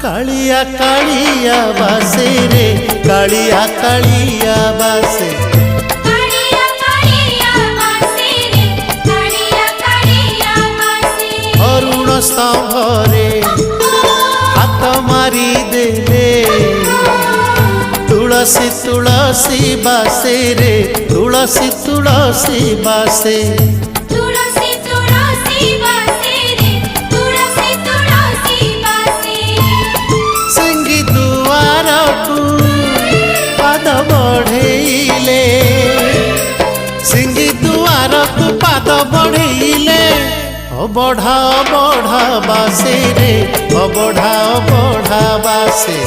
कालिया कालिया बासे रे कालिया कालिया बासे कालिया कालिया बासे रे कालिया कालिया बासे अरुण स्तंभरे हाथ मारी देले तुलसी तुलसी बासे रे तुलसी तुलसी बासे तुलसी तुलसी बासे रे तुलसी तुलसी बासे सिंगी दुआर को पाद बढ़ेले सिंगी दुआर को पाद बढ़ेले बढ़ा बढ़ा बासे रे बढ़ा बढ़ा बासे